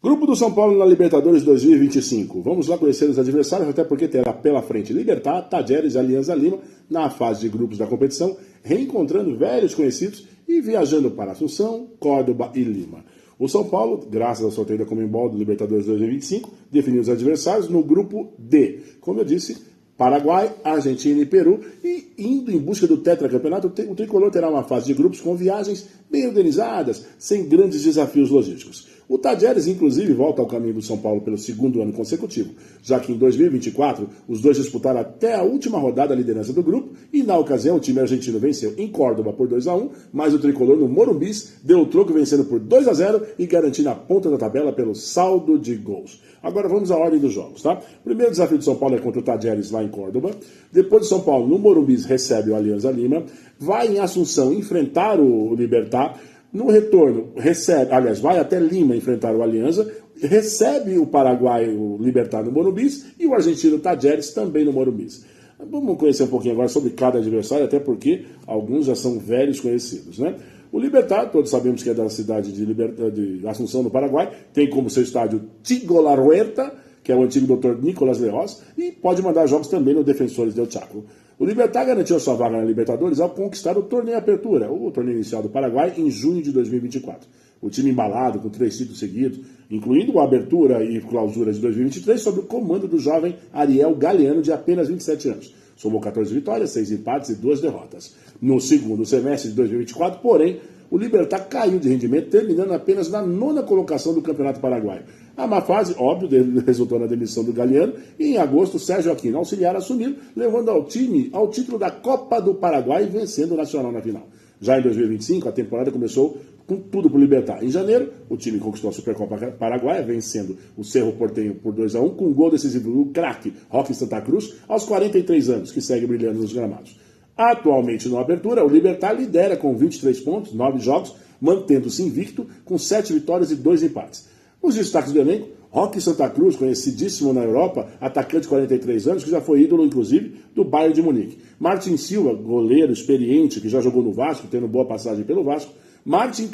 Grupo do São Paulo na Libertadores 2025. Vamos lá conhecer os adversários, até porque terá pela frente Libertad, Talleres e Alianza Lima na fase de grupos da competição, reencontrando velhos conhecidos e viajando para Assunção, Córdoba e Lima. O São Paulo, graças ao sorteio da Conmebol do Libertadores 2025, definiu os adversários no grupo D. Como eu disse, Paraguai, Argentina e Peru, e indo em busca do tetracampeonato, o tricolor terá uma fase de grupos com viagens bem organizadas, sem grandes desafios logísticos. O Talleres, inclusive, volta ao caminho do São Paulo pelo segundo ano consecutivo, já que em 2024 os dois disputaram até a última rodada a liderança do grupo e, na ocasião, o time argentino venceu em Córdoba por 2-1, mas o tricolor no Morumbi deu o troco vencendo por 2-0 e garantindo a ponta da tabela pelo saldo de gols. Agora vamos à ordem dos jogos, tá? O primeiro desafio do São Paulo é contra o Talleres lá em Córdoba. Depois o São Paulo, no Morumbi, recebe o Alianza Lima. Vai em Assunção enfrentar o Libertad. No retorno, vai até Lima enfrentar o Alianza, recebe o Paraguai, o Libertad no Morumbi, e o argentino Talleres também no Morumbi. Vamos conhecer um pouquinho agora sobre cada adversário, até porque alguns já são velhos conhecidos, né? O Libertad, todos sabemos que é da cidade de Assunção, no Paraguai, tem como seu estádio Tigo La Huerta, que é o antigo Dr. Nicolás Leoz, e pode mandar jogos também no Defensores del Chaco. O Libertad garantiu sua vaga na Libertadores ao conquistar o torneio Apertura, o torneio inicial do Paraguai, em junho de 2024. O time embalado, com 3 títulos seguidos, incluindo a Abertura e Clausura de 2023, sob o comando do jovem Ariel Galeano, de apenas 27 anos. Somou 14 vitórias, 6 empates e 2 derrotas. No segundo semestre de 2024, porém, o Libertad caiu de rendimento, terminando apenas na 9ª colocação do Campeonato Paraguaio. A má fase, óbvio, resultou na demissão do Galeano, e em agosto, Sérgio Aquino, auxiliar, assumiu, levando ao time ao título da Copa do Paraguai, vencendo o Nacional na final. Já em 2025, a temporada começou com tudo para o Libertad. Em janeiro, o time conquistou a Supercopa Paraguaia, vencendo o Cerro Porteño por 2-1, com um gol decisivo do craque Roque Santa Cruz, aos 43 anos, que segue brilhando nos gramados. Atualmente, na Abertura, o Libertad lidera com 23 pontos, 9 jogos, mantendo-se invicto, com 7 vitórias e 2 empates. Os destaques do elenco: Roque Santa Cruz, conhecidíssimo na Europa, atacante de 43 anos, que já foi ídolo, inclusive, do Bayern de Munique. Martin Silva, goleiro experiente, que já jogou no Vasco, tendo boa passagem pelo Vasco. Martin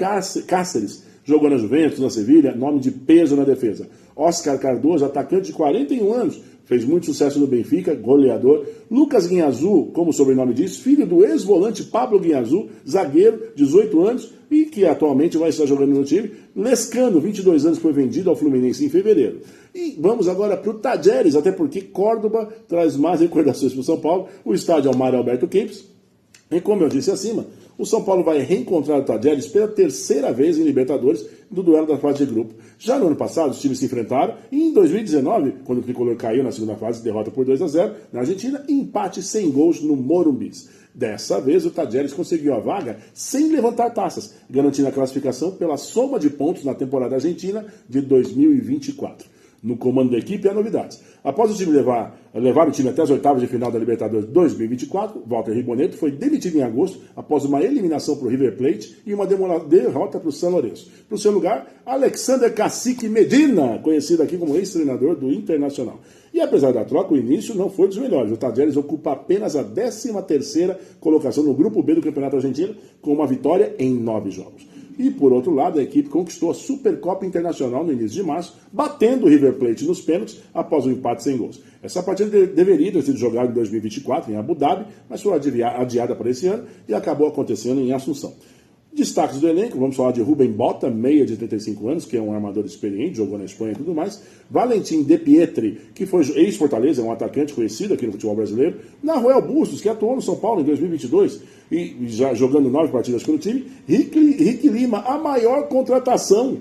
Cáceres, jogou na Juventus, na Sevilha, nome de peso na defesa. Oscar Cardoso, atacante de 41 anos, fez muito sucesso no Benfica, goleador. Lucas Guinhazu, como o sobrenome diz, filho do ex-volante Pablo Guinhazu, zagueiro, 18 anos, e que atualmente vai estar jogando no time. Lescano, 22 anos, foi vendido ao Fluminense em fevereiro. E vamos agora para o Talleres, até porque Córdoba traz mais recordações para o São Paulo. O estádio é o Mário Alberto Kempes. E como eu disse acima, o São Paulo vai reencontrar o Talleres pela 3ª vez em Libertadores, do duelo da fase de grupo. Já no ano passado, os times se enfrentaram, e em 2019, quando o tricolor caiu na segunda fase, derrota por 2-0 na Argentina, empate sem gols no Morumbi. Dessa vez, o Talleres conseguiu a vaga sem levantar taças, garantindo a classificação pela soma de pontos na temporada argentina de 2024. No comando da equipe, há novidades. Após o time levar o time até as oitavas de final da Libertadores 2024, Walter Ribonetto foi demitido em agosto após uma eliminação para o River Plate e uma derrota para o San Lorenzo. Para o seu lugar, Alexander Cacique Medina, conhecido aqui como ex-treinador do Internacional. E apesar da troca, o início não foi dos melhores. O Talleres ocupa apenas a 13ª colocação no Grupo B do Campeonato Argentino, com uma vitória em 9 jogos. E, por outro lado, a equipe conquistou a Supercopa Internacional no início de março, batendo o River Plate nos pênaltis após um empate sem gols. Essa partida deveria ter sido jogada em 2024, em Abu Dhabi, mas foi adiada para esse ano e acabou acontecendo em Assunção. Destaques do elenco: vamos falar de Rubem Bota, meia de 35 anos, que é um armador experiente, jogou na Espanha e tudo mais. Valentim De Pietri, que foi ex-Fortaleza, é um atacante conhecido aqui no futebol brasileiro. Naruel Bustos, que atuou no São Paulo em 2022 e já jogando 9 partidas pelo time. Rick Lima, a maior contratação.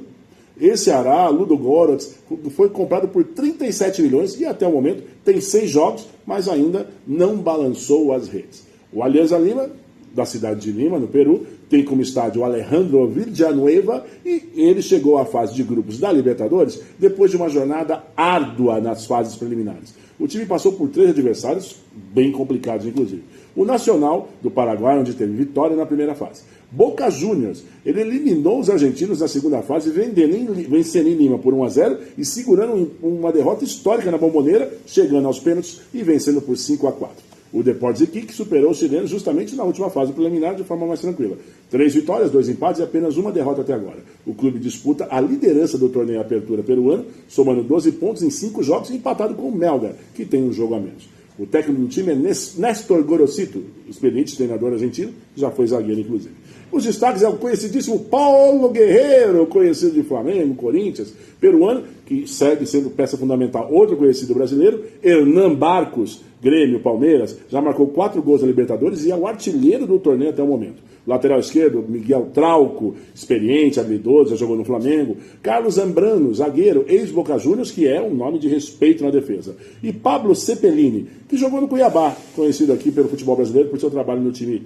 Esse Ará, Ludo Goretz, foi comprado por 37 milhões e até o momento tem 6 jogos, mas ainda não balançou as redes. O Alianza Lima, da cidade de Lima, no Peru, tem como estádio Alejandro Villanueva, e ele chegou à fase de grupos da Libertadores depois de uma jornada árdua nas fases preliminares. O time passou por 3 adversários, bem complicados inclusive. O Nacional, do Paraguai, onde teve vitória na primeira fase. Boca Juniors, ele eliminou os argentinos na segunda fase, vencendo em Lima por 1-0 e segurando uma derrota histórica na Bombonera, chegando aos pênaltis e vencendo por 5-4. O Deportes Iquique superou os chilenos justamente na última fase preliminar de forma mais tranquila. 3 vitórias, 2 empates e apenas uma derrota até agora. O clube disputa a liderança do torneio Apertura peruano, somando 12 pontos em 5 jogos e empatado com o Melgar, que tem um jogo a menos. O técnico do time é Néstor Gorosito, experiente treinador argentino, já foi zagueiro inclusive. Os destaques é o conhecidíssimo Paulo Guerreiro, conhecido de Flamengo, Corinthians, peruano, que segue sendo peça fundamental. Outro conhecido brasileiro, Hernan Barcos, Grêmio, Palmeiras, já marcou 4 gols na Libertadores e é o artilheiro do torneio até o momento. Lateral esquerdo, Miguel Trauco, experiente, habilidoso, já jogou no Flamengo. Carlos Zambrano, zagueiro, ex-Boca Juniors, que é um nome de respeito na defesa. E Pablo Cepelini, que jogou no Cuiabá, conhecido aqui pelo futebol brasileiro por seu trabalho no time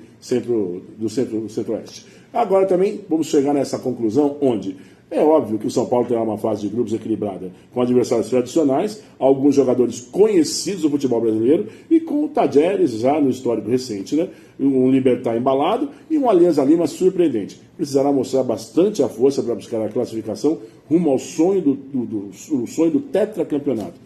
do Centro-Oeste. Agora também vamos chegar nessa conclusão onde é óbvio que o São Paulo terá uma fase de grupos equilibrada, com adversários tradicionais, alguns jogadores conhecidos do futebol brasileiro e com o Tadjeres já no histórico recente, né? Um Libertad embalado e um Alianza Lima surpreendente. Precisará mostrar bastante a força para buscar a classificação rumo ao sonho do tetracampeonato.